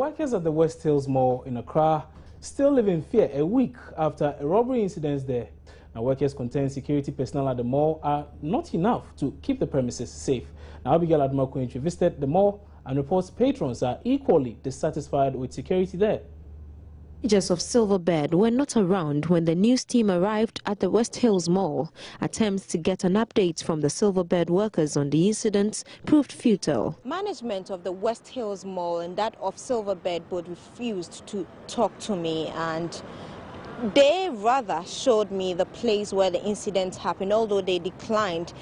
workers at the Westhills Mall in Accra still live in fear a week after a robbery incident there. Now, workers contend security personnel at the mall are not enough to keep the premises safe. Now, Abigail Adumakoinchi visited the mall and reports patrons are equally dissatisfied with security there. Managers of Silverbird were not around when the news team arrived at the Westhills Mall. Attempts to get an update from the Silverbird workers on the incidents proved futile. Management of the Westhills Mall and that of Silverbird both refused to talk to me, and they rather showed me the place where the incident happened, although they declined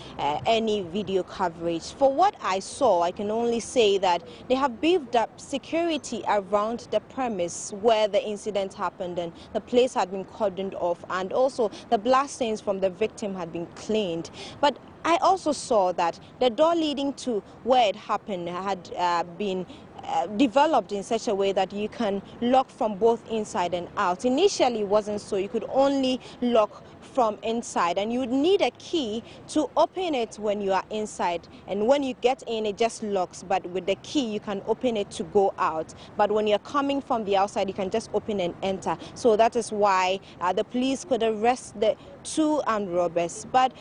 any video coverage. For what I saw, I can only say that they have beefed up security around the premise where the incident happened, and the place had been cordoned off, and also the blood stains from the victim had been cleaned. But I also saw that the door leading to where it happened had been developed in such a way that you can lock from both inside and out. Initially it wasn't so. You could only lock from inside, and you would need a key to open it when you are inside, and when you get in it just locks, but with the key you can open it to go out. But when you're coming from the outside you can just open and enter. So that is why the police could arrest the two armed robbers. But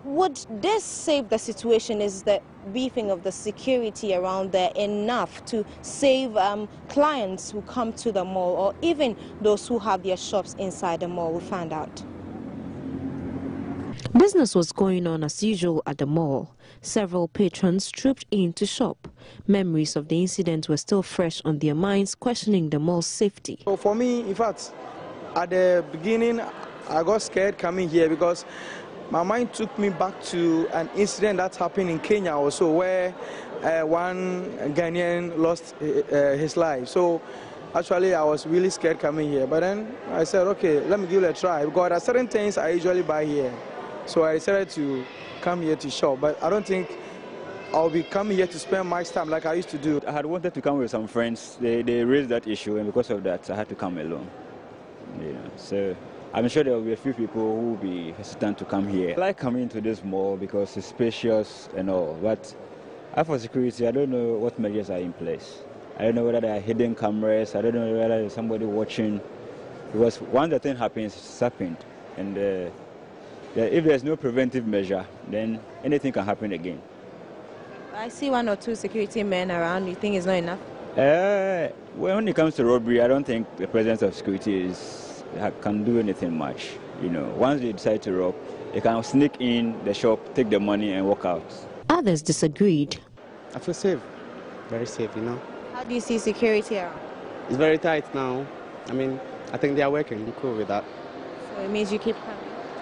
would this save the situation? Is the beefing of the security around there enough to save clients who come to the mall, or even those who have their shops inside the mall? We'll find out. Business was going on as usual at the mall. Several patrons trooped in to shop. Memories of the incident were still fresh on their minds, questioning the mall's safety. So for me, in fact, at the beginning, I got scared coming here because my mind took me back to an incident that happened in Kenya also, where one Ghanaian lost his life. So actually I was really scared coming here. But then I said, okay, let me give it a try, because there are certain things I usually buy here. So I decided to come here to shop. But I don't think I'll be coming here to spend much time like I used to do. I had wanted to come with some friends. They raised that issue, and because of that I had to come alone. So I'm sure there will be a few people who will be hesitant to come here. I like coming to this mall because it's spacious and all, but as for security, I don't know what measures are in place. I don't know whether there are hidden cameras, I don't know whether there's somebody watching, because once the thing happens, it's happened. And if there's no preventive measure, then anything can happen again. I see one or two security men around. You think it's not enough? When it comes to robbery, I don't think the presence of security can do anything much. Once they decide to rob, they can sneak in the shop, take the money and walk out. Others disagreed. I feel safe, very safe, How do you see security around? It's very tight now. I think they are working, be cool with that. So it means you keep coming?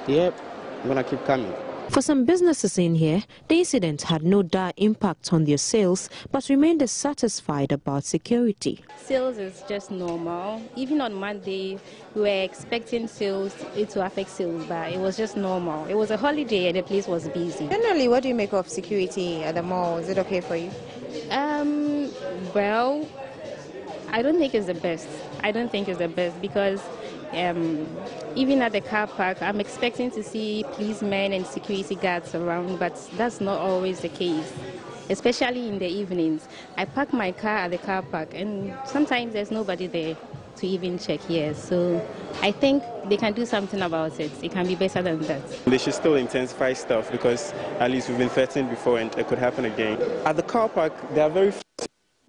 Yep, I'm gonna keep coming. For some businesses in here, the incident had no dire impact on their sales, but remained dissatisfied about security. Sales is just normal. Even on Monday, we were expecting it to affect sales, but it was just normal. It was a holiday and the place was busy. Generally, what do you make of security at the mall? Is it okay for you? Well, I don't think it's the best. Because even at the car park, I'm expecting to see policemen and security guards around, but that's not always the case, especially in the evenings. I park my car at the car park, and sometimes there's nobody there to even check here. So I think they can do something about it. It can be better than that. They should still intensify stuff, because at least we've been threatened before and it could happen again. At the car park, they are very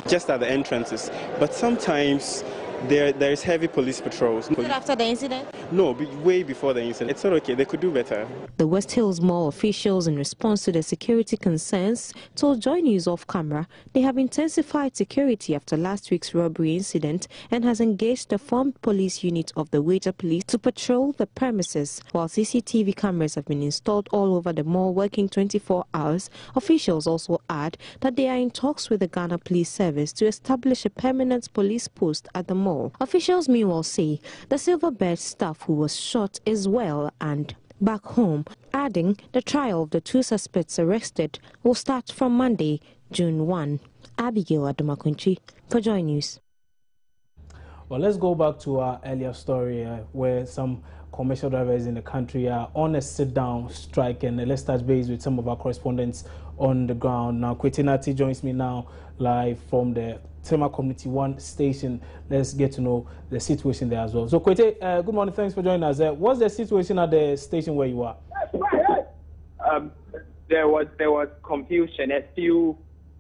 just at the entrances, but sometimes there is heavy police patrols. Was it after the incident? No, way before the incident. It's not okay. They could do better. The Westhills Mall officials, in response to the security concerns, told Joy News off camera they have intensified security after last week's robbery incident and has engaged the formed police unit of the Wager Police to patrol the premises. While CCTV cameras have been installed all over the mall, working 24 hours, officials also add that they are in talks with the Ghana Police Service to establish a permanent police post at the mall. Officials meanwhile say the Silverbird staff who was shot is well and back home, adding the trial of the two suspects arrested will start from Monday, June 1. Abigail Adumakoinchi for Joy News. Well, let's go back to our earlier story where some commercial drivers in the country are on a sit-down strike, and let's touch base with some of our correspondents on the ground. Now, Kwete Nati joins me now live from the Tema Community 1 station. Let's get to know the situation there as well. So, Kwete, good morning. Thanks for joining us. What's the situation at the station where you are? There was confusion a few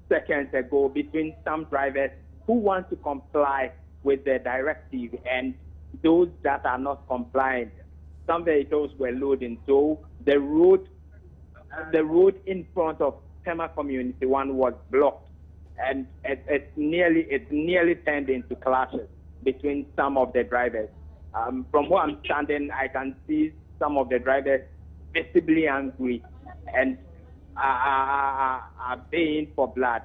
seconds ago between some drivers who want to comply with the directive and those that are not compliant. Some vehicles were loading, so the road in front of Tema Community 1 was blocked, and it's nearly turned into clashes between some of the drivers. From where I'm standing, I can see some of the drivers visibly angry and are baying for blood.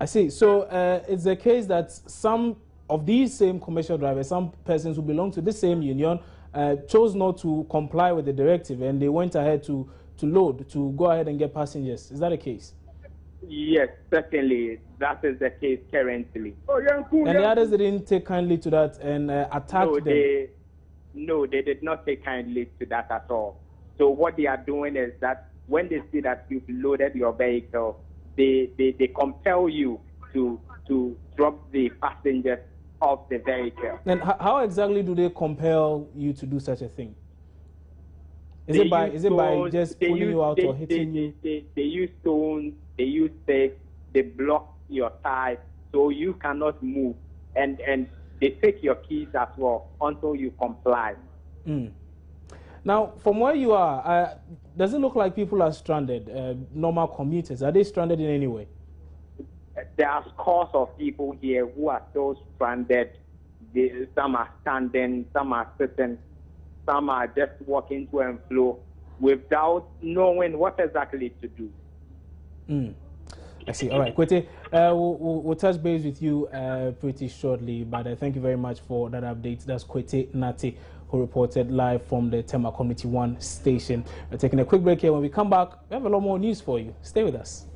I see. So it's the case that some of these same commercial drivers, some persons who belong to the same union, chose not to comply with the directive, and they went ahead to load, to go ahead and get passengers. Is that the case? Yes, certainly. That is the case currently. And the others didn't take kindly to that and attacked them? No, they did not take kindly to that at all. So what they are doing is that when they see that you've loaded your vehicle, they compel you to drop the passengers off the vehicle. And how exactly do they compel you to do such a thing? Is it by just pulling you out or hitting you? They use stones, they use sticks, they block your tires so you cannot move, and they take your keys as well until you comply. Now, from where you are, does it look like people are stranded, normal commuters? Are they stranded in any way? There are scores of people here who are still stranded. Some are standing, some are sitting, some are just walking to and fro without knowing what exactly to do. I see. All right, Kwete, we'll touch base with you pretty shortly, but thank you very much for that update. That's Kwete Nati, who reported live from the Tema Community 1 station. We're taking a quick break here. When we come back, we have a lot more news for you. Stay with us.